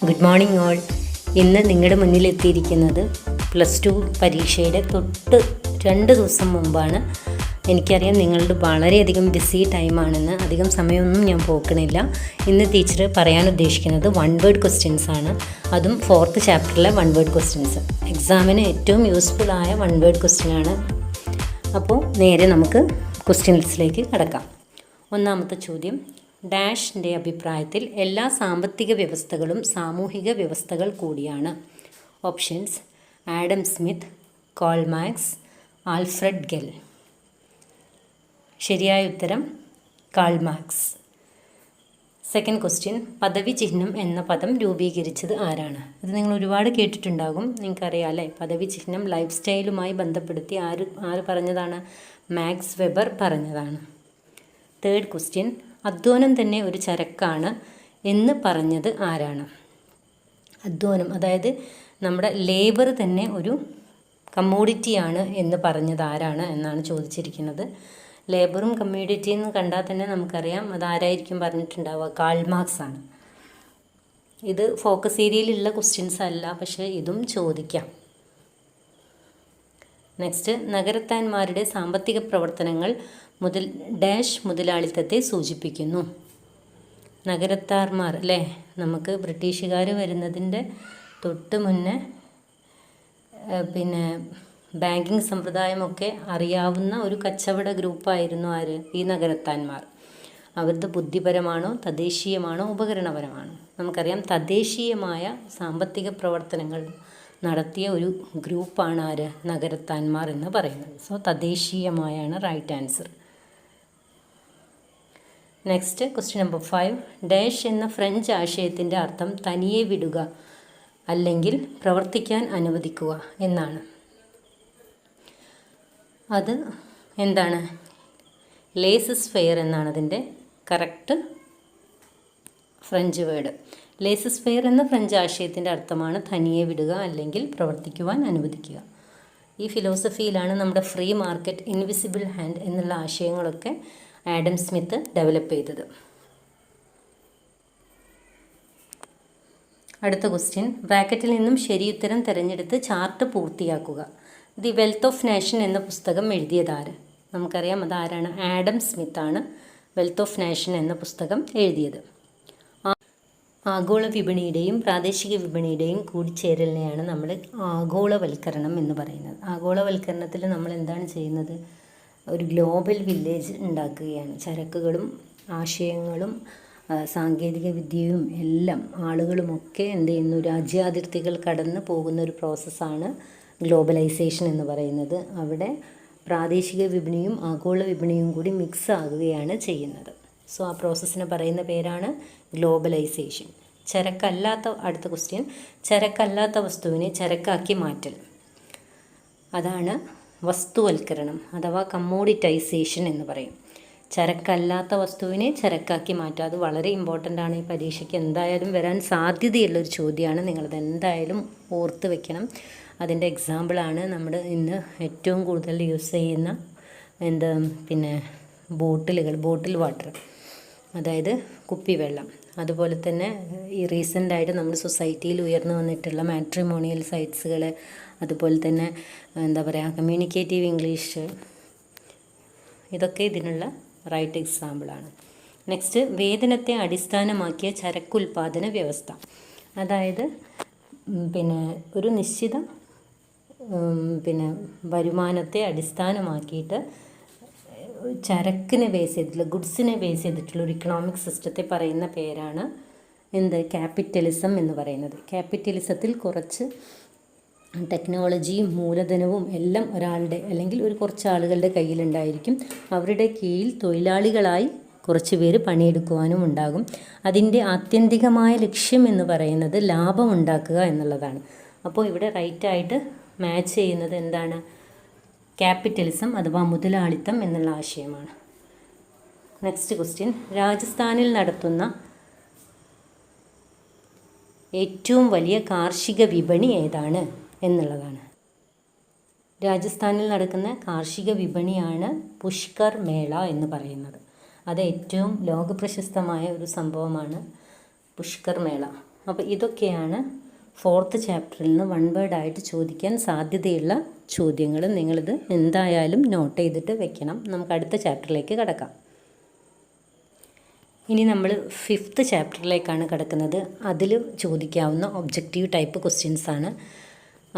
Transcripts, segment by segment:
Good morning all. ഇന്ന് നിങ്ങളുടെ മുന്നിലെത്തിയിരിക്കുന്നത് +2 പരീക്ഷയുടെ തൊട്ട് 2 ദിവസം മുമ്പാണ്. എനിക്കറിയാം നിങ്ങളുടെ വളരെയധികം ബിസി ടൈമാണെന്ന്. അധികം സമയമൊന്നും ഞാൻ പോക്കണില്ല. ഇന്ന് ടീച്ചർ പറയാൻ ഉദ്ദേശിക്കുന്നത് 1 വേർഡ് ക്വസ്റ്റ്യൻസ് ആണ്. അതും 4th ചാപ്റ്ററിലെ 1 വേർഡ് ക്വസ്റ്റ്യൻസ്. എക്സാമിന് ഏറ്റവും യൂസ്ഫുള്ളായ 1 വേർഡ് ക്വസ്റ്റ്യനാണ്. അപ്പോൾ നേരെ നമുക്ക് ക്വസ്റ്റ്യൻസിലേക്ക് കടക്കാം. ഒന്നാമത്തെ ചോദ്യം, ഡാഷിൻ്റെ അഭിപ്രായത്തിൽ എല്ലാ സാമ്പത്തിക വ്യവസ്ഥകളും സാമൂഹിക വ്യവസ്ഥകൾ കൂടിയാണ്. Options: Adam Smith, Karl Marx, Alfred Gell. ശരിയായ ഉത്തരം കാൾ മാർക്സ്. സെക്കൻഡ് ക്വസ്റ്റ്യൻ, പദവി ചിഹ്നം എന്ന പദം രൂപീകരിച്ചത് ആരാണ്? ഇത് നിങ്ങൾ ഒരുപാട് കേട്ടിട്ടുണ്ടാകും, നിങ്ങൾക്കറിയാം അല്ലേ? പദവി ചിഹ്നം ലൈഫ് സ്റ്റൈലുമായി ബന്ധപ്പെടുത്തി ആര് പറഞ്ഞതാണ്? മാക്സ് വെബർ പറഞ്ഞതാണ്. തേർഡ് ക്വസ്റ്റ്യൻ, അധ്വാനം തന്നെ ഒരു ചരക്കാണ് എന്ന് പറഞ്ഞത് ആരാണ്? അധ്വാനം, അതായത് നമ്മുടെ ലേബർ തന്നെ ഒരു കമ്മോഡിറ്റിയാണ് എന്ന് പറഞ്ഞത് ആരാണ് എന്നാണ് ചോദിച്ചിരിക്കുന്നത്. ലേബറും കമ്മോഡിറ്റിയും എന്ന് കണ്ടാൽ തന്നെ നമുക്കറിയാം അതാരായിരിക്കും പറഞ്ഞിട്ടുണ്ടാവുക. കാൾ മാർക്സ് ആണ്. ഇത് ഫോക്കസ് ഏരിയയിലുള്ള ക്വസ്റ്റ്യൻസ് അല്ല, പക്ഷേ ഇതും ചോദിക്കാം. നെക്സ്റ്റ്, നഗരത്താന്മാരുടെ സാമ്പത്തിക പ്രവർത്തനങ്ങൾ ഡാഷ് മുതലാളിത്തത്തെ സൂചിപ്പിക്കുന്നു. നഗരത്താന്മാർ അല്ലേ, നമുക്ക് ബ്രിട്ടീഷുകാർ വരുന്നതിൻ്റെ തൊട്ട് മുന്നേ ബാങ്കിങ് സമ്പ്രദായമൊക്കെ അറിയാവുന്ന ഒരു കച്ചവട ഗ്രൂപ്പായിരുന്നു ആര്? ഈ നഗരത്താന്മാർ. അവരുടെ ബുദ്ധിപരമാണോ തദ്ദേശീയമാണോ ഉപകരണപരമാണോ? നമുക്കറിയാം തദ്ദേശീയമായ സാമ്പത്തിക പ്രവർത്തനങ്ങൾ നടത്തിയ ഒരു ഗ്രൂപ്പാണ് ആര്? നഗരത്താന്മാർ എന്ന് പറയുന്നത്. സോ തദ്ദേശീയമായാണ് right answer. Next, question number 5, dash എന്ന ഫ്രഞ്ച് ആശയത്തിൻ്റെ അർത്ഥം തനിയെ വിടുക അല്ലെങ്കിൽ പ്രവർത്തിക്കാൻ അനുവദിക്കുക എന്നാണ്. അത് എന്താണ്? ലേസസ് ഫെയർ എന്നാണ് അതിൻ്റെ correct French word. Laces fair എന്ന ഫ്രഞ്ച് ആശയത്തിൻ്റെ അർത്ഥമാണ് തനിയെ വിടുക അല്ലെങ്കിൽ പ്രവർത്തിക്കുവാൻ അനുവദിക്കുക. ഈ ഫിലോസഫിയിലാണ് നമ്മുടെ ഫ്രീ മാർക്കറ്റ്, ഇൻവിസിബിൾ ഹാൻഡ് എന്നുള്ള ആശയങ്ങളൊക്കെ ആഡം സ്മിത്ത് ഡെവലപ്പ് ചെയ്തത്. അടുത്ത ക്വസ്റ്റ്യൻ, ബ്രാക്കറ്റിൽ നിന്നും ശരിയുത്തരം തിരഞ്ഞെടുത്ത് ചാർട്ട് പൂർത്തിയാക്കുക. ദി വെൽത്ത് ഓഫ് നേഷൻ എന്ന പുസ്തകം എഴുതിയതാര്? നമുക്കറിയാം അതാരാണ്? ആഡം സ്മിത്താണ് വെൽത്ത് ഓഫ് നേഷൻ എന്ന പുസ്തകം എഴുതിയത്. ആഗോള വിപണിയുടെയും പ്രാദേശിക വിപണിയുടെയും കൂടിച്ചേരലിനെയാണ് നമ്മൾ ആഗോളവൽക്കരണം എന്ന് പറയുന്നത്. ആഗോളവൽക്കരണത്തിൽ നമ്മൾ എന്താണ് ചെയ്യുന്നത്? ഒരു ഗ്ലോബൽ വില്ലേജ് ഉണ്ടാക്കുകയാണ്. ചരക്കുകളും ആശയങ്ങളും സാങ്കേതിക വിദ്യയും എല്ലാം ആളുകളുമൊക്കെ എന്ത് ചെയ്യുന്നു? രാജ്യാതിർത്തികൾ കടന്ന് പോകുന്ന ഒരു പ്രോസസ്സാണ് ഗ്ലോബലൈസേഷൻ എന്ന് പറയുന്നത്. അവിടെ പ്രാദേശിക വിപണിയും ആഗോള വിപണിയും കൂടി മിക്സ് ആകുകയാണ് ചെയ്യുന്നത്. സോ ആ പ്രോസസ്സിന് പറയുന്ന പേരാണ് ഗ്ലോബലൈസേഷൻ. അടുത്ത ക്വസ്റ്റ്യൻ, ചരക്കല്ലാത്ത വസ്തുവിനെ ചരക്കാക്കി മാറ്റൽ. അതാണ് വസ്തുവൽക്കരണം അഥവാ കമ്മോഡിറ്റൈസേഷൻ എന്ന് പറയും. ചരക്കല്ലാത്ത വസ്തുവിനെ ചരക്കാക്കി മാറ്റുക. അത് വളരെ ഇമ്പോർട്ടൻ്റ് ആണ്. ഈ പരീക്ഷയ്ക്ക് എന്തായാലും വരാൻ സാധ്യതയുള്ളൊരു ചോദ്യമാണ്. നിങ്ങളത് എന്തായാലും ഓർത്ത് വെക്കണം. അതിൻ്റെ എക്സാമ്പിളാണ് നമ്മൾ ഇന്ന് ഏറ്റവും കൂടുതൽ യൂസ് ചെയ്യുന്ന ബോട്ടിൽ വാട്ടർ, അതായത് കുപ്പിവെള്ളം. അതുപോലെ തന്നെ ഈ റീസെൻ്റായിട്ട് നമ്മുടെ സൊസൈറ്റിയിൽ ഉയർന്നു വന്നിട്ടുള്ള മാട്രിമോണിയൽ സൈറ്റ്സുകൾ, അതുപോലെ തന്നെ കമ്മ്യൂണിക്കേറ്റീവ് ഇംഗ്ലീഷ്, ഇതൊക്കെ ഇതിനുള്ള റൈറ്റ് എക്സാമ്പിളാണ്. നെക്സ്റ്റ്, വേതനത്തെ അടിസ്ഥാനമാക്കിയ ചരക്കുൽപാദന വ്യവസ്ഥ. അതായത് ഒരു നിശ്ചിത വരുമാനത്തെ അടിസ്ഥാനമാക്കിയിട്ട് ചരക്കിനെ ബേസ് ചെയ്തിട്ടുള്ള, ഗുഡ്സിനെ ബേസ് ചെയ്തിട്ടുള്ള ഒരു ഇക്കണോമിക് സിസ്റ്റത്തെ പറയുന്ന പേരാണ് ക്യാപിറ്റലിസം എന്ന് പറയുന്നത്. ക്യാപിറ്റലിസത്തിൽ കുറച്ച് ടെക്നോളജിയും മൂലധനവും എല്ലാം ഒരാളുടെ അല്ലെങ്കിൽ കുറച്ച് ആളുകളുടെ കയ്യിലുണ്ടായിരിക്കും. അവരുടെ കീഴിൽ തൊഴിലാളികളായി കുറച്ച് പേര് പണിയെടുക്കുവാനും ഉണ്ടാകും. അതിൻ്റെ ആത്യന്തികമായ ലക്ഷ്യം എന്ന് പറയുന്നത് ലാഭം ഉണ്ടാക്കുക എന്നുള്ളതാണ്. അപ്പോൾ ഇവിടെ റൈറ്റായിട്ട് മാച്ച് ചെയ്യുന്നത് എന്താണ്? ക്യാപിറ്റലിസം അഥവാ മുതലാളിത്തം എന്നുള്ള ആശയമാണ്. നെക്സ്റ്റ് ക്വസ്റ്റ്യൻ, രാജസ്ഥാനിൽ നടത്തുന്ന ഏറ്റവും വലിയ കാർഷിക വിപണി ഏതാണ് എന്നുള്ളതാണ്. രാജസ്ഥാനിൽ നടക്കുന്ന കാർഷിക വിപണിയാണ് പുഷ്കർ മേള എന്ന് പറയുന്നത്. അത് ഏറ്റവും ലോകപ്രശസ്തമായ ഒരു സംഭവമാണ് പുഷ്കർ മേള. അപ്പോൾ ഇതൊക്കെയാണ് 4th ചാപ്റ്ററിൽ നിന്ന് 1 വേർഡായിട്ട് ചോദിക്കാൻ സാധ്യതയുള്ള ചോദ്യങ്ങൾ. നിങ്ങളിത് എന്തായാലും നോട്ട് ചെയ്തിട്ട് വെക്കണം. നമുക്ക് അടുത്ത ചാപ്റ്ററിലേക്ക് കടക്കാം. ഇനി നമ്മൾ 5th ചാപ്റ്ററിലേക്കാണ് കിടക്കുന്നത്. അതിൽ ചോദിക്കാവുന്ന ഒബ്ജക്റ്റീവ് ടൈപ്പ് ക്വസ്റ്റ്യൻസ് ആണ്.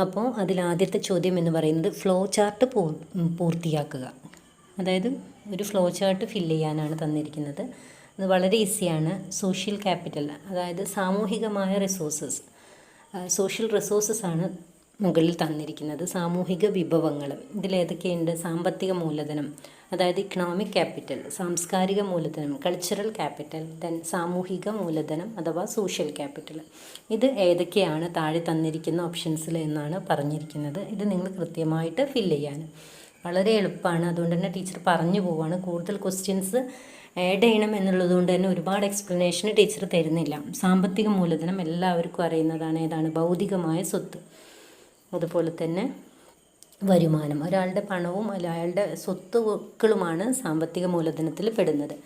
അപ്പോൾ അതിലാദ്യത്തെ ചോദ്യം എന്ന് പറയുന്നത് ഫ്ലോ ചാർട്ട് പൂർത്തിയാക്കുക. അതായത് ഒരു ഫ്ലോ ചാർട്ട് ഫില്ല് ചെയ്യാനാണ് തന്നിരിക്കുന്നത്. അത് വളരെ ഈസിയാണ്. സോഷ്യൽ ക്യാപിറ്റൽ, അതായത് സാമൂഹികമായ റിസോഴ്സസ്, സോഷ്യൽ റിസോഴ്സസ് ആണ് മുകളിൽ തന്നിരിക്കുന്നത്. സാമൂഹിക വിഭവങ്ങൾ ഇതിലേതൊക്കെയുണ്ട്? സാമ്പത്തിക മൂലധനം, അതായത് ഇക്കണോമിക് ക്യാപിറ്റൽ, സാംസ്കാരിക മൂലധനം കൾച്ചറൽ ക്യാപിറ്റൽ, ദെൻ സാമൂഹിക മൂലധനം അഥവാ സോഷ്യൽ ക്യാപിറ്റൽ. ഇത് ഏതൊക്കെയാണ് താഴെ തന്നിരിക്കുന്ന ഓപ്ഷൻസിൽ എന്നാണ് പറഞ്ഞിരിക്കുന്നത്. ഇത് നിങ്ങൾ കൃത്യമായിട്ട് ഫില്ല് ചെയ്യാൻ വളരെ എളുപ്പമാണ്. അതുകൊണ്ട് തന്നെ ടീച്ചർ പറഞ്ഞു പോവുകയാണ്. കൂടുതൽ ക്വസ്റ്റ്യൻസ് ആഡ് ചെയ്യണം എന്നുള്ളത് കൊണ്ട് തന്നെ ഒരുപാട് എക്സ്പ്ലനേഷൻ ടീച്ചർ തരുന്നില്ല. സാമ്പത്തിക മൂലധനം എല്ലാവർക്കും അറിയുന്നതാണ്. ഏതാണ്? ഭൗതികമായ സ്വത്ത്. അതുപോലെ തന്നെ വരുമാനം, ഒരാളുടെ പണവും അയാളുടെ സ്വത്തുക്കളുമാണ് സാമ്പത്തിക മൂലധനത്തിൽ പെടുന്നത്.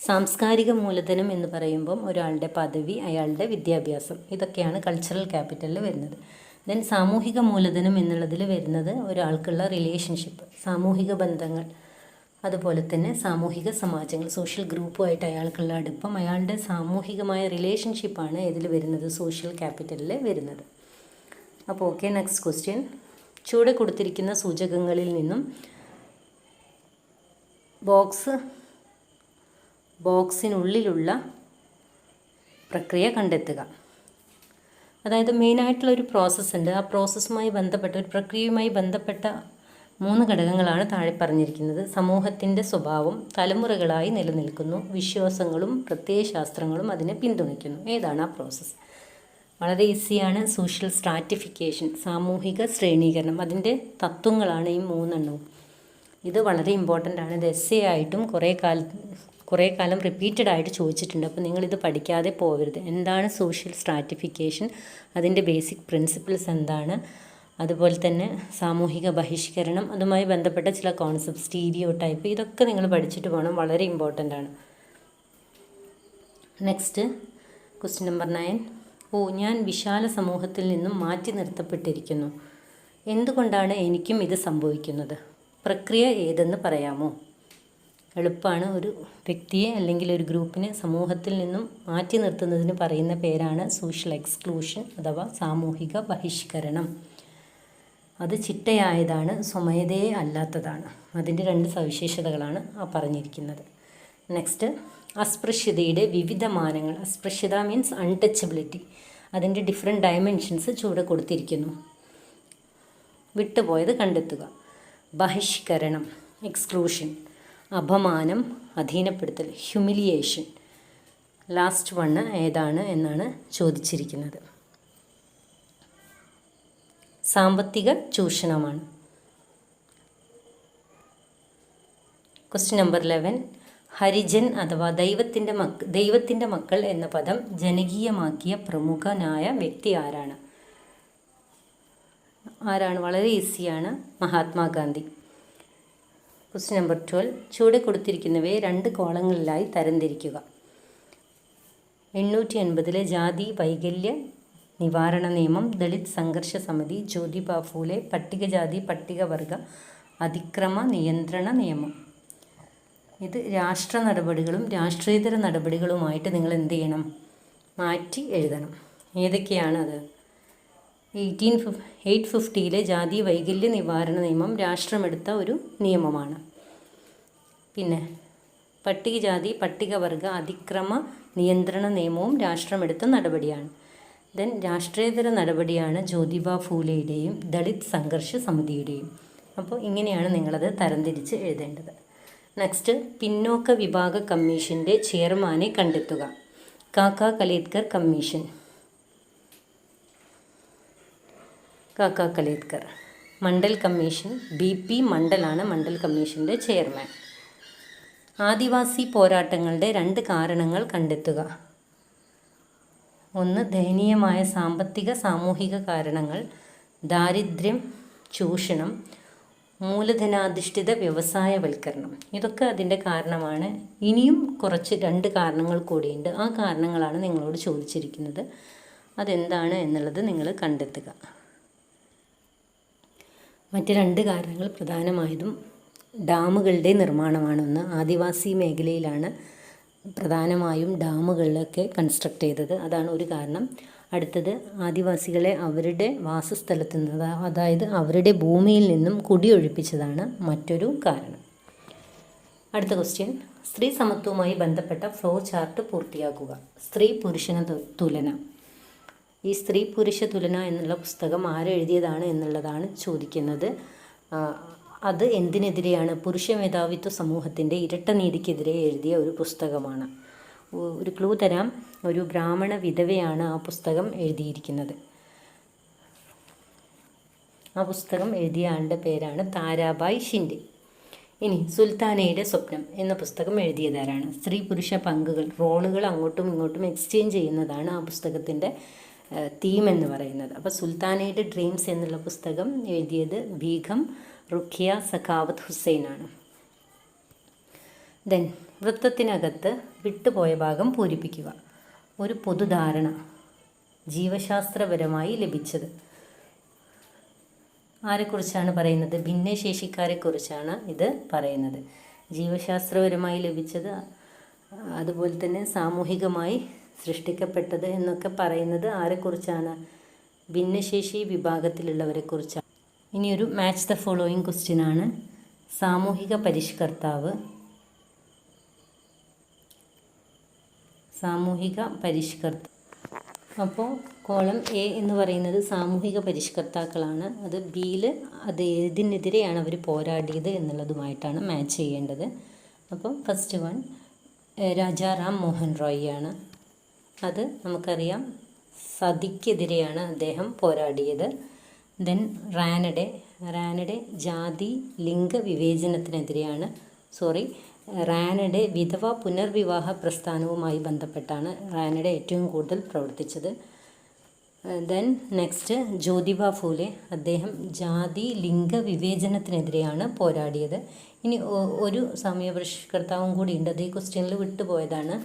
സാംസ്കാരിക മൂലധനം എന്ന് പറയുമ്പം ഒരാളുടെ പദവി, അയാളുടെ വിദ്യാഭ്യാസം, ഇതൊക്കെയാണ് കൾച്ചറൽ ക്യാപിറ്റലിൽ വരുന്നത്. ദെൻ സാമൂഹിക മൂലധനം എന്നുള്ളതിൽ വരുന്നത് ഒരാൾക്കുള്ള റിലേഷൻഷിപ്പ്, സാമൂഹിക ബന്ധങ്ങൾ, അതുപോലെ തന്നെ സാമൂഹിക സമാജങ്ങൾ, സോഷ്യൽ ഗ്രൂപ്പുമായിട്ട് അയാൾക്കുള്ള അടുപ്പം, അയാളുടെ സാമൂഹികമായ റിലേഷൻഷിപ്പാണ് ഇതിൽ വരുന്നത്, സോഷ്യൽ ക്യാപിറ്റലിൽ വരുന്നത്. അപ്പോൾ ഓക്കെ, നെക്സ്റ്റ് ക്വസ്റ്റ്യൻ. ചുവടെ കൊടുത്തിരിക്കുന്ന സൂചകങ്ങളിൽ നിന്നും ബോക്സിനുള്ളിലുള്ള പ്രക്രിയ കണ്ടെത്തുക. അതായത് മെയിനായിട്ടുള്ള ഒരു പ്രോസസ്സ് ഉണ്ട്. ആ പ്രോസസ്സുമായി ബന്ധപ്പെട്ട ഒരു പ്രക്രിയയുമായി ബന്ധപ്പെട്ട 3 ഘടകങ്ങളാണ് താഴെ പറഞ്ഞിരിക്കുന്നത്. സമൂഹത്തിൻ്റെ സ്വഭാവം തലമുറകളായി നിലനിൽക്കുന്നു, വിശ്വാസങ്ങളും പ്രത്യയശാസ്ത്രങ്ങളും അതിനെ പിന്തുണയ്ക്കുന്നു. ഏതാണ് ആ പ്രോസസ്സ്? വളരെ ഈസിയാണ്. സോഷ്യൽ സ്ട്രാറ്റിഫിക്കേഷൻ, സാമൂഹിക ശ്രേണീകരണം, അതിൻ്റെ തത്വങ്ങളാണ് ഈ 3 എണ്ണവും. ഇത് വളരെ ഇമ്പോർട്ടൻ്റ് ആണ്. ഇത് എസ്സേ ആയിട്ടും കുറേ കാലം റിപ്പീറ്റഡ് ആയിട്ട് ചോദിച്ചിട്ടുണ്ട്. അപ്പോൾ നിങ്ങളിത് പഠിക്കാതെ പോകരുത്. എന്താണ് സോഷ്യൽ സ്ട്രാറ്റിഫിക്കേഷൻ, അതിൻ്റെ ബേസിക് പ്രിൻസിപ്പിൾസ് എന്താണ്, അതുപോലെ തന്നെ സാമൂഹിക ബഹിഷ്കരണം, അതുമായി ബന്ധപ്പെട്ട ചില കോൺസെപ്റ്റ്, സ്റ്റീരിയോ ടൈപ്പ്, ഇതൊക്കെ നിങ്ങൾ പഠിച്ചിട്ട് പോകണം. വളരെ ഇമ്പോർട്ടൻ്റ് ആണ്. Next question number 9. ഞാൻ വിശാല സമൂഹത്തിൽ നിന്നും മാറ്റി നിർത്തപ്പെട്ടിരിക്കുന്നു. എന്തുകൊണ്ടാണ് എനിക്കും ഇത് സംഭവിക്കുന്നത്? പ്രക്രിയ ഏതെന്ന് പറയാമോ? എളുപ്പമാണ്. ഒരു വ്യക്തിയെ അല്ലെങ്കിൽ ഒരു ഗ്രൂപ്പിനെ സമൂഹത്തിൽ നിന്നും മാറ്റി നിർത്തുന്നതിന് പറയുന്ന പേരാണ് സോഷ്യൽ എക്സ്ക്ലൂഷൻ അഥവാ സാമൂഹിക ബഹിഷ്കരണം. അത് ചിട്ടയായതാണ്, സ്വമേധയെ അല്ലാത്തതാണ്. അതിൻ്റെ 2 സവിശേഷതകളാണ് പറഞ്ഞിരിക്കുന്നത്. നെക്സ്റ്റ്, അസ്പൃശ്യതയുടെ വിവിധ മാനങ്ങൾ. അസ്പൃശ്യത മീൻസ് അൺടച്ചബിലിറ്റി. അതിൻ്റെ ഡിഫറെൻറ്റ് ഡയമെൻഷൻസ് ചൂടെ കൊടുത്തിരിക്കുന്നു. വിട്ടുപോയത് കണ്ടെത്തുക. ബഹിഷ്കരണം, എക്സ്ക്ലൂഷൻ, അപമാനം, അധീനപ്പെടുത്തൽ, ഹ്യൂമിലിയേഷൻ. ലാസ്റ്റ് വണ്ണ് ഏതാണ് എന്നാണ് ചോദിച്ചിരിക്കുന്നത്. സാമ്പത്തിക ചൂഷണമാണ്. Question number 11. ഹരിജൻ അഥവാ ദൈവത്തിൻ്റെ മക്കൾ എന്ന പദം ജനകീയമാക്കിയ പ്രമുഖനായ വ്യക്തി ആരാണ്? വളരെ ഈസിയാണ്. മഹാത്മാഗാന്ധി. Question number 12. ചുവടെ കൊടുത്തിരിക്കുന്നവയെ 2 കോളങ്ങളിലായി തരംതിരിക്കുക. 880 ജാതി വൈകല്യ നിവാരണ നിയമം, ദളിത് സംഘർഷ സമിതി, ജ്യോതിബ ഫൂലെ പട്ടികജാതി പട്ടികവർഗ അതിക്രമ നിയന്ത്രണ നിയമം. ഇത് രാഷ്ട്ര നടപടികളും രാഷ്ട്രീയതര നടപടികളുമായിട്ട് നിങ്ങൾ എന്ത് ചെയ്യണം? മാറ്റി എഴുതണം. ഏതൊക്കെയാണത്? 850 ജാതി വൈകല്യ നിവാരണ നിയമം രാഷ്ട്രമെടുത്ത ഒരു നിയമമാണ്. പിന്നെ പട്ടികജാതി പട്ടികവർഗ അതിക്രമ നിയന്ത്രണ നിയമവും രാഷ്ട്രമെടുത്ത നടപടിയാണ്. ദെൻ രാഷ്ട്രീയതര നടപടിയാണ് ജ്യോതിബ ഫൂലെയുടെയും ദളിത് സംഘർഷ സമിതിയുടെയും. അപ്പോൾ ഇങ്ങനെയാണ് നിങ്ങളത് തരംതിരിച്ച് എഴുതേണ്ടത്. നെക്സ്റ്റ്, പിന്നോക്ക വിഭാഗ കമ്മീഷൻ്റെ ചെയർമാനെ കണ്ടെത്തുക. കാക്ക കലേത്കർ കമ്മീഷൻ. കാക്ക കലേത്കർ. മണ്ഡൽ കമ്മീഷൻ, BP മണ്ഡലാണ് മണ്ഡൽ കമ്മീഷൻ്റെ ചെയർമാൻ. ആദിവാസി പോരാട്ടങ്ങളുടെ 2 കാരണങ്ങൾ കണ്ടെത്തുക. 1 ദയനീയമായ സാമ്പത്തിക സാമൂഹിക കാരണങ്ങൾ, ദാരിദ്ര്യം, ചൂഷണം, മൂലധനാധിഷ്ഠിത വ്യവസായവൽക്കരണം. ഇതൊക്കെ അതിൻ്റെ കാരണമാണ്. ഇനിയും കുറച്ച് 2 കാരണങ്ങൾ കൂടിയുണ്ട്. ആ കാരണങ്ങളാണ് നിങ്ങളോട് ചോദിച്ചിരിക്കുന്നത്. അതെന്താണ് എന്നുള്ളത് നിങ്ങൾ കണ്ടെത്തുക. മറ്റ് 2 കാരണങ്ങൾ പ്രധാനമായതും ഡാമുകളുടെ നിർമ്മാണമാണെന്ന്. ആദിവാസി മേഖലയിലാണ് പ്രധാനമായും ഡാമുകളിലൊക്കെ കൺസ്ട്രക്ട് ചെയ്തത്. അതാണ് ഒരു കാരണം. അടുത്തത് ആദിവാസികളെ അവരുടെ വാസസ്ഥലത്ത് നിന്ന്, അതായത് അവരുടെ ഭൂമിയിൽ നിന്നും കുടിയൊഴിപ്പിച്ചതാണ് മറ്റൊരു കാരണം. അടുത്ത ക്വസ്റ്റ്യൻ, സ്ത്രീ സമത്വവുമായി ബന്ധപ്പെട്ട ഫ്ലോ ചാർട്ട് പൂർത്തിയാക്കുക. സ്ത്രീ പുരുഷ തുലന. ഈ സ്ത്രീ പുരുഷ തുലന എന്നുള്ള പുസ്തകം ആരെഴുതിയതാണ് എന്നുള്ളതാണ് ചോദിക്കുന്നത്. അത് എന്തിനെതിരെയാണ്? പുരുഷ മേധാവിത്വ സമൂഹത്തിൻ്റെ ഇരട്ട നീതിക്കെതിരെ എഴുതിയ ഒരു പുസ്തകമാണ്. ഒരു ക്ലൂ തരാം, ഒരു ബ്രാഹ്മണ വിധവയാണ് ആ പുസ്തകം എഴുതിയിരിക്കുന്നത്. ആ പുസ്തകം എഴുതിയ ആളുടെ പേരാണ് താരാബായ് ഷിൻഡെ. ഇനി സുൽത്താനയുടെ സ്വപ്നം എന്ന പുസ്തകം എഴുതിയതാരാണ്? സ്ത്രീ പുരുഷ പങ്കുകൾ, റോളുകൾ അങ്ങോട്ടും ഇങ്ങോട്ടും എക്സ്ചേഞ്ച് ചെയ്യുന്നതാണ് ആ പുസ്തകത്തിൻ്റെ തീം എന്ന് പറയുന്നത്. അപ്പോൾ സുൽത്താനയുടെ ഡ്രീംസ് എന്നുള്ള പുസ്തകം എഴുതിയത് ബീഗം റുഖിയ സഖാവത്ത് ഹുസൈനാണ്. ദെൻ വൃത്തത്തിനകത്ത് വിട്ടുപോയ ഭാഗം പൂരിപ്പിക്കുക. ഒരു പൊതുധാരണ ജീവശാസ്ത്രപരമായി ലഭിച്ചത്. ആരെക്കുറിച്ചാണ് പറയുന്നത്? ഭിന്നശേഷിക്കാരെക്കുറിച്ചാണ് ഇത് പറയുന്നത്. ജീവശാസ്ത്രപരമായി ലഭിച്ചത്, അതുപോലെ തന്നെ സാമൂഹികമായി സൃഷ്ടിക്കപ്പെട്ടത് എന്നൊക്കെ പറയുന്നത് ആരെക്കുറിച്ചാണ്? ഭിന്നശേഷി വിഭാഗത്തിലുള്ളവരെക്കുറിച്ചാണ്. ഇനിയൊരു മാച്ച് ദ ഫോളോയിങ് ക്വസ്റ്റ്യനാണ്. സാമൂഹിക പരിഷ്കർത്താവ്. അപ്പോൾ കോളം എ എന്ന് പറയുന്നത് സാമൂഹിക പരിഷ്കർത്താക്കളാണ്. അത് ബിയിൽ അത് ഏതിനെതിരെയാണ് അവർ പോരാടിയത് എന്നുള്ളതുമായിട്ടാണ് മാച്ച് ചെയ്യേണ്ടത്. അപ്പോൾ ഫസ്റ്റ് വൺ രാജാറാം മോഹൻ റോയ് ആണ്. അത് നമുക്കറിയാം, സതിക്കെതിരെയാണ് അദ്ദേഹം പോരാടിയത്. ദെൻ റാനഡെ ജാതി ലിംഗ വിവേചനത്തിനെതിരെയാണ്. റാനഡെ വിധവ പുനർവിവാഹ പ്രസ്ഥാനവുമായി ബന്ധപ്പെട്ടാണ് റാനഡെ ഏറ്റവും കൂടുതൽ പ്രവർത്തിച്ചത്. ദെൻ നെക്സ്റ്റ് ജ്യോതിബ ഫൂലെ, അദ്ദേഹം ജാതി ലിംഗ വിവേചനത്തിനെതിരെയാണ് പോരാടിയത്. ഇനി ഒരു സാമൂഹ്യ പരിഷ്കർത്താവും കൂടിയുണ്ട്, അത് ഈ ക്വസ്റ്റ്യനിൽ വിട്ടുപോയതാണ്.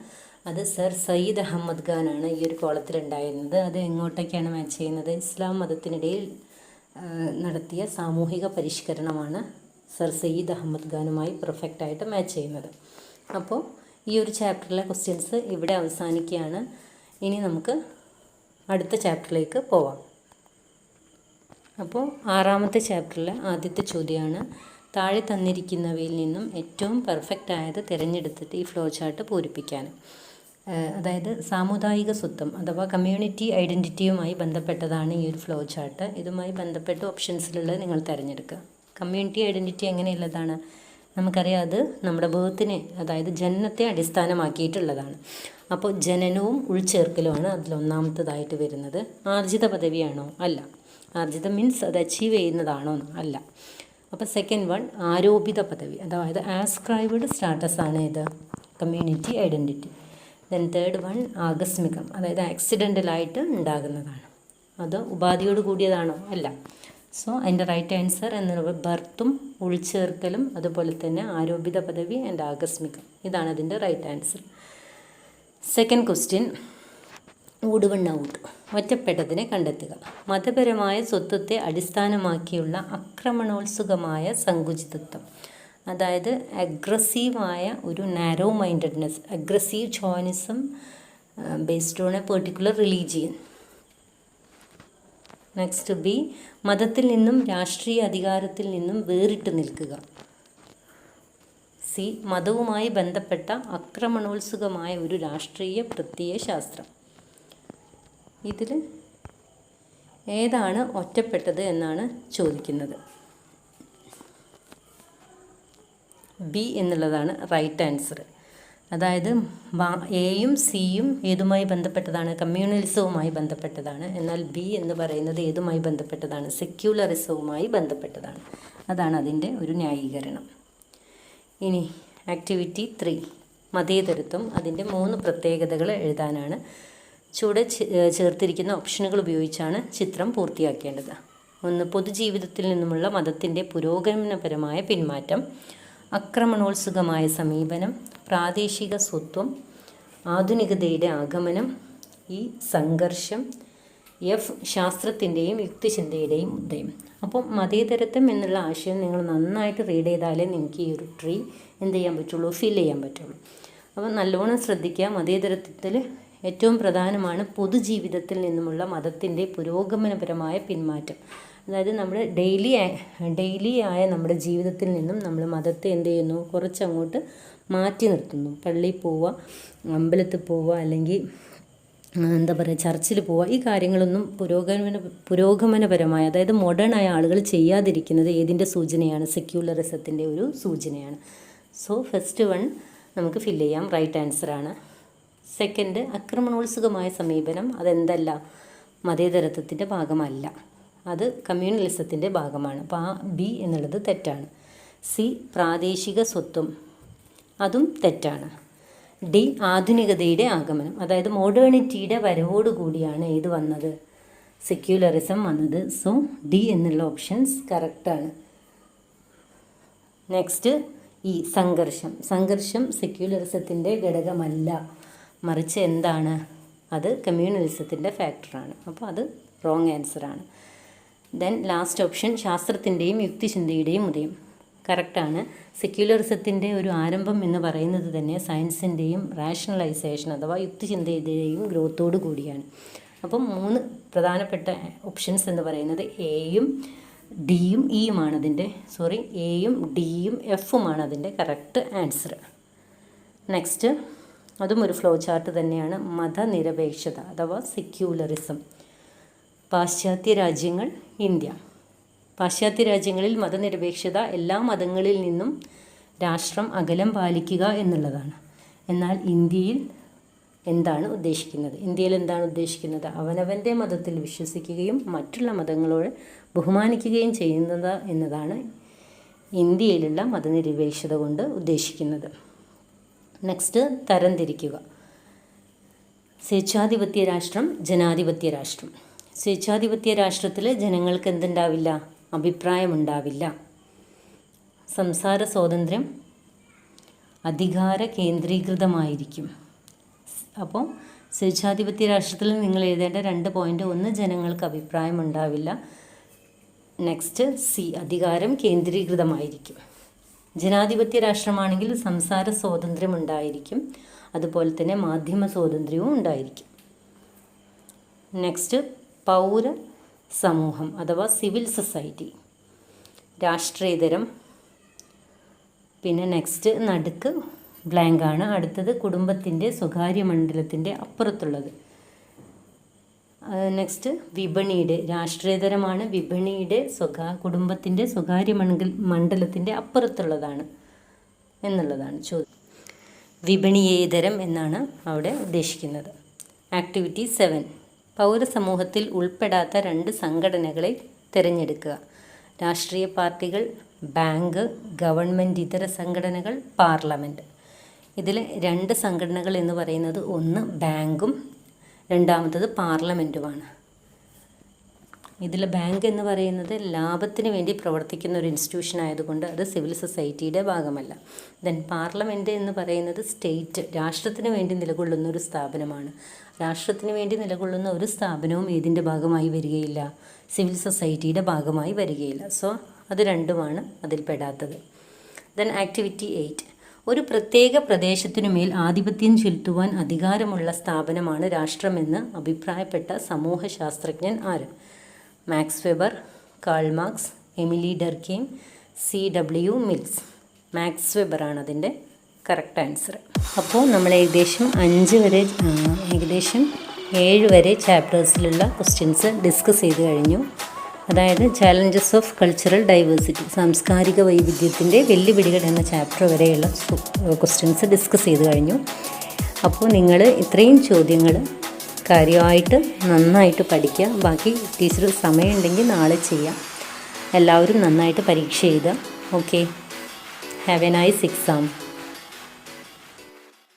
അത് സർ സയ്യിദ് അഹമ്മദ് ഖാനാണ് ഈ ഒരു കോളത്തിലുണ്ടായിരുന്നത്. അത് എങ്ങോട്ടേക്കാണ് മാച്ച് ചെയ്യുന്നത്? ഇസ്ലാം മതത്തിനിടയിൽ നടത്തിയ സാമൂഹിക പരിഷ്കരണമാണ് സർ സയ്യിദ് അഹമ്മദ് ഖാനുമായി പെർഫെക്റ്റായിട്ട് മാച്ച് ചെയ്യുന്നത്. അപ്പോൾ ഈ ഒരു ചാപ്റ്ററിലെ ക്വസ്റ്റ്യൻസ് ഇവിടെ അവസാനിക്കുകയാണ്. ഇനി നമുക്ക് അടുത്ത ചാപ്റ്ററിലേക്ക് പോവാം. അപ്പോൾ 6ാമത്തെ ചാപ്റ്ററിലെ ആദ്യത്തെ ചോദ്യമാണ്, താഴെ തന്നിരിക്കുന്നവയിൽ നിന്നും ഏറ്റവും പെർഫെക്റ്റ് ആയത് തിരഞ്ഞെടുത്തിട്ട് ഈ ഫ്ലോ ചാർട്ട് പൂരിപ്പിക്കാൻ. അതായത് സാമുദായിക സ്വത്വം അഥവാ കമ്മ്യൂണിറ്റി ഐഡൻറ്റിറ്റിയുമായി ബന്ധപ്പെട്ടതാണ് ഈ ഒരു ഫ്ലോ ചാർട്ട്. ഇതുമായി ബന്ധപ്പെട്ട് ഓപ്ഷൻസിലുള്ളത് നിങ്ങൾ തിരഞ്ഞെടുക്കുക. കമ്മ്യൂണിറ്റി ഐഡൻറ്റിറ്റി എങ്ങനെയുള്ളതാണ്? നമുക്കറിയാം, അത് നമ്മുടെ ബേർത്തിനെ, അതായത് ജനനത്തെ അടിസ്ഥാനമാക്കിയിട്ടുള്ളതാണ്. അപ്പോൾ ജനനവും ഉൾച്ചേർക്കലുമാണ് അതിലൊന്നാമത്തതായിട്ട് വരുന്നത്. ആർജിത പദവിയാണോ? അല്ല. ആർജിത മീൻസ് അത് അച്ചീവ് ചെയ്യുന്നതാണോ? അല്ല. അപ്പോൾ സെക്കൻഡ് വൺ ആരോപിത പദവി, അതായത് ആസ്ക്രൈബ്ഡ് സ്റ്റാറ്റസ് ആണ് ഇത് community identity. Then third one ആകസ്മികം, അതായത് ആക്സിഡൻ്റലായിട്ട് ഉണ്ടാകുന്നതാണ്. അത് ഉപാധിയോട് കൂടിയതാണോ? അല്ല. സോ അതിൻ്റെ റൈറ്റ് ആൻസർ എന്നത് ബർത്തും ഉൾച്ചേർക്കലും അതുപോലെ തന്നെ ആരോപിത പദവി ആൻഡ് ആകസ്മികം, ഇതാണ് അതിൻ്റെ right answer. Second question, odd one out, ഒറ്റപ്പെട്ടതിനെ കണ്ടെത്തുക. മതപരമായ സ്വത്വത്തെ അടിസ്ഥാനമാക്കിയുള്ള ആക്രമണോത്സുകമായ സങ്കുചിതത്വം, അതായത് അഗ്രസീവായ ഒരു narrow mindedness, aggressive chauvinism based on a particular religion. Next B, മതത്തിൽ നിന്നും രാഷ്ട്രീയ അധികാരത്തിൽ നിന്നും വേറിട്ട് നിൽക്കുക. സി, മതവുമായി ബന്ധപ്പെട്ട ആക്രമണോത്സുകമായ ഒരു രാഷ്ട്രീയ പ്രത്യയശാസ്ത്രം. ഇതിൽ ഏതാണ് ഒറ്റപ്പെട്ടത് എന്നാണ് ചോദിക്കുന്നത്. ബി എന്നുള്ളതാണ് റൈറ്റ് ആൻസർ. അതായത് എയും സിയും ഏതുമായി ബന്ധപ്പെട്ടതാണ്? കമ്മ്യൂണലിസവുമായി ബന്ധപ്പെട്ടതാണ്. എന്നാൽ ബി എന്ന് പറയുന്നത് ഏതുമായി ബന്ധപ്പെട്ടതാണ്? സെക്യുലറിസവുമായി ബന്ധപ്പെട്ടതാണ്. അതാണ് അതിൻ്റെ ഒരു ന്യായീകരണം. ഇനി ആക്ടിവിറ്റി 3, മതേതരത്വം. അതിൻ്റെ 3 പ്രത്യേകതകൾ എഴുതാനാണ്. ചുവടെ ചേർത്തിരിക്കുന്ന ഓപ്ഷനുകൾ ഉപയോഗിച്ചാണ് ചിത്രം പൂർത്തിയാക്കേണ്ടത്. 1, പൊതുജീവിതത്തിൽ നിന്നുമുള്ള മതത്തിൻ്റെ പുരോഗമനപരമായ പിന്മാറ്റം, ആക്രമണോത്സുകമായ സമീപനം, പ്രാദേശിക സ്വത്വം, ആധുനികതയുടെ ആഗമനം, ഈ സംഘർഷം, എഫ് ശാസ്ത്രത്തിൻ്റെയും യുക്തിചിന്തയുടെയും ഉദയം. അപ്പം മതേതരത്വം എന്നുള്ള ആശയം നിങ്ങൾ നന്നായിട്ട് റീഡ് ചെയ്താലേ നിങ്ങൾക്ക് ഈ ഒരു ട്രീ എന്ത് ചെയ്യാൻ പറ്റുള്ളൂ, ഫിൽ ചെയ്യാൻ പറ്റുള്ളൂ. അപ്പം നല്ലോണം ശ്രദ്ധിക്കുക. മതേതരത്വത്തിൽ ഏറ്റവും പ്രധാനമാണ് പൊതുജീവിതത്തിൽ നിന്നുമുള്ള മതത്തിൻ്റെ പുരോഗമനപരമായ പിന്മാറ്റം. അതായത് നമ്മുടെ ഡെയിലി ആയ നമ്മുടെ ജീവിതത്തിൽ നിന്നും നമ്മൾ മതത്തെ എന്ത് ചെയ്യുന്നു, കുറച്ചങ്ങോട്ട് മാറ്റി നിർത്തുന്നു. പള്ളിയിൽ പോവുക, അമ്പലത്തിൽ പോവുക, അല്ലെങ്കിൽ എന്താ പറയുക, ചർച്ചിൽ പോവുക, ഈ കാര്യങ്ങളൊന്നും പുരോഗമനപരമായ, അതായത് മോഡേൺ ആയ ആളുകൾ ചെയ്യാതിരിക്കുന്നത് ഏതിൻ്റെ സൂചനയാണ്? സെക്യുലറിസത്തിൻ്റെ ഒരു സൂചനയാണ്. സോ ഫസ്റ്റ് വൺ നമുക്ക് ഫില്ല് ചെയ്യാം, റൈറ്റ് ആൻസറാണ്. സെക്കൻഡ്, ആക്രമണോത്സുകമായ സമീപനം, അതെന്തല്ല, മതേതരത്വത്തിൻ്റെ ഭാഗമല്ല, അത് കമ്മ്യൂണലിസത്തിൻ്റെ ഭാഗമാണ്. അപ്പോൾ ആ ബി എന്നുള്ളത് തെറ്റാണ്. സി, പ്രാദേശിക സ്വത്വം, അതും തെറ്റാണ്. ഡി, ആധുനികതയുടെ ആഗമനം, അതായത് മോഡേണിറ്റിയുടെ വരവോടുകൂടിയാണ് ഇത് വന്നത്, സെക്യുലറിസം വന്നത്. സോ ഡി എന്നുള്ള ഓപ്ഷൻസ് കറക്റ്റാണ്. നെക്സ്റ്റ് ഈ സംഘർഷം സെക്യുലറിസത്തിൻ്റെ ഘടകമല്ല, മറിച്ച് എന്താണ്, അത് കമ്മ്യൂണലിസത്തിൻ്റെ ഫാക്ടറാണ്. അപ്പോൾ അത് റോങ് ആൻസറാണ്. ദെൻ ലാസ്റ്റ് ഓപ്ഷൻ, ശാസ്ത്രത്തിൻ്റെയും യുക്തിചിന്തയുടെയും ഉദയം, കറക്റ്റാണ്. സെക്യുലറിസത്തിൻ്റെ ഒരു ആരംഭം എന്ന് പറയുന്നത് തന്നെ സയൻസിൻ്റെയും റാഷണലൈസേഷൻ അഥവാ യുക്തിചിന്തയുടെയും ഗ്രോത്തോടു കൂടിയാണ്. അപ്പം 3 പ്രധാനപ്പെട്ട ഓപ്ഷൻസ് എന്ന് പറയുന്നത് എയും ഡിയും ഇയുമാണ് എയും ഡിയും എഫുമാണ് അതിൻ്റെ കറക്റ്റ് ആൻസർ. നെക്സ്റ്റ്, അതും ഒരു ഫ്ലോ ചാർട്ട് തന്നെയാണ്. മതനിരപേക്ഷത അഥവാ സെക്യുലറിസം. പാശ്ചാത്യ രാജ്യങ്ങൾ, ഇന്ത്യ. പാശ്ചാത്യ രാജ്യങ്ങളിൽ മതനിരപേക്ഷത എല്ലാ മതങ്ങളിൽ നിന്നും രാഷ്ട്രം അകലം പാലിക്കുക എന്നുള്ളതാണ്. എന്നാൽ ഇന്ത്യയിൽ എന്താണ് ഉദ്ദേശിക്കുന്നത്? അവനവൻ്റെ മതത്തിൽ വിശ്വസിക്കുകയും മറ്റുള്ള മതങ്ങളോട് ബഹുമാനിക്കുകയും ചെയ്യുന്നത് എന്നതാണ് ഇന്ത്യയിലുള്ള മതനിരപേക്ഷത കൊണ്ട് ഉദ്ദേശിക്കുന്നത്. നെക്സ്റ്റ്, തരംതിരിക്കുക. സ്വേച്ഛാധിപത്യ രാഷ്ട്രം, ജനാധിപത്യ രാഷ്ട്രം. സ്വേച്ഛാധിപത്യ രാഷ്ട്രത്തിൽ ജനങ്ങൾക്ക് എന്തുണ്ടാവില്ല, അഭിപ്രായമുണ്ടാവില്ല. സംസാര സ്വാതന്ത്ര്യം അധികാര കേന്ദ്രീകൃതമായിരിക്കും. അപ്പോൾ സ്വേച്ഛാധിപത്യ രാഷ്ട്രത്തിൽ നിങ്ങൾ എഴുതേണ്ട 2 പോയിൻ്റ്, 1 ജനങ്ങൾക്ക് അഭിപ്രായമുണ്ടാവില്ല, നെക്സ്റ്റ് സി, അധികാരം കേന്ദ്രീകൃതമായിരിക്കും. ജനാധിപത്യ രാഷ്ട്രമാണെങ്കിൽ സംസാര സ്വാതന്ത്ര്യം ഉണ്ടായിരിക്കും, അതുപോലെ തന്നെ മാധ്യമ സ്വാതന്ത്ര്യവും ഉണ്ടായിരിക്കും. നെക്സ്റ്റ്, പൗര സമൂഹം അഥവാ സിവിൽ സൊസൈറ്റി, രാഷ്ട്രീയതരം. പിന്നെ നെക്സ്റ്റ് നടുക്ക് ബ്ലാങ്ക് ആണ്. അടുത്തത് കുടുംബത്തിൻ്റെ സ്വകാര്യ മണ്ഡലത്തിൻ്റെ അപ്പുറത്തുള്ളത്. നെക്സ്റ്റ് വിപണിയുടെ, രാഷ്ട്രീയതരമാണ്, വിപണിയുടെ കുടുംബത്തിൻ്റെ സ്വകാര്യ മണ്ഡലത്തിൻ്റെ അപ്പുറത്തുള്ളതാണ് എന്നുള്ളതാണ് ചോദ്യം. വിപണിയേതരം എന്നാണ് അവിടെ ഉദ്ദേശിക്കുന്നത്. ആക്ടിവിറ്റി 7, പൗരസമൂഹത്തിൽ ഉൾപ്പെടാത്ത 2 സംഘടനകളെ തിരഞ്ഞെടുക്കുക. രാഷ്ട്രീയ പാർട്ടികൾ, ബാങ്ക്, ഗവൺമെൻറ് ഇതര സംഘടനകൾ, പാർലമെൻറ്റ്. ഇതിൽ 2 സംഘടനകൾ എന്ന് പറയുന്നത് ഒന്ന് ബാങ്കും രണ്ടാമത്തത് പാർലമെൻറ്റുമാണ്. ഇതിൽ ബാങ്ക് എന്ന് പറയുന്നത് ലാഭത്തിന് വേണ്ടി പ്രവർത്തിക്കുന്ന ഒരു ഇൻസ്റ്റിറ്റ്യൂഷൻ ആയതുകൊണ്ട് അത് സിവിൽ സൊസൈറ്റിയുടെ ഭാഗമല്ല. ദെൻ പാർലമെൻറ്റ് എന്ന് പറയുന്നത് സ്റ്റേറ്റ്, രാഷ്ട്രത്തിന് വേണ്ടി നിലകൊള്ളുന്ന ഒരു സ്ഥാപനമാണ്. രാഷ്ട്രത്തിന് വേണ്ടി നിലകൊള്ളുന്ന ഒരു സ്ഥാപനവും ഇതിൻ്റെ ഭാഗമായി വരികയില്ല, സിവിൽ സൊസൈറ്റിയുടെ ഭാഗമായി വരികയില്ല. സോ അത് രണ്ടുമാണ് അതിൽ പെടാത്തത്. ദെൻ ആക്ടിവിറ്റി 8, ഒരു പ്രത്യേക പ്രദേശത്തിനുമേൽ ആധിപത്യം ചെലുത്തുവാൻ അധികാരമുള്ള സ്ഥാപനമാണ് രാഷ്ട്രമെന്ന് അഭിപ്രായപ്പെട്ട സമൂഹശാസ്ത്രജ്ഞൻ ആര്? Max Weber, Karl Marx, Emile Durkheim, C.W. Mills. Max വെബറാണ് അതിൻ്റെ കറക്റ്റ് ആൻസർ. അപ്പോൾ നമ്മൾ ഏകദേശം 7 വരെ ചാപ്റ്റേഴ്സിലുള്ള ക്വസ്റ്റ്യൻസ് ഡിസ്കസ് ചെയ്ത് കഴിഞ്ഞു. അതായത് ചാലഞ്ചസ് ഓഫ് കൾച്ചറൽ ഡൈവേഴ്സിറ്റി, സാംസ്കാരിക വൈവിധ്യത്തിൻ്റെ വെല്ലുവിളികൾ എന്ന ചാപ്റ്റർ വരെയുള്ള ക്വസ്റ്റ്യൻസ് ഡിസ്കസ് ചെയ്ത് കഴിഞ്ഞു. അപ്പോൾ നിങ്ങൾ ഇത്രയും ചോദ്യങ്ങൾ കാര്യമായിട്ട് നന്നായിട്ട് പഠിക്കുക. ബാക്കി ടീച്ചർ സമയമുണ്ടെങ്കിൽ നാളെ ചെയ്യാം. എല്ലാവരും നന്നായിട്ട് പരീക്ഷ എഴുതുക. Okay, have A nice exam.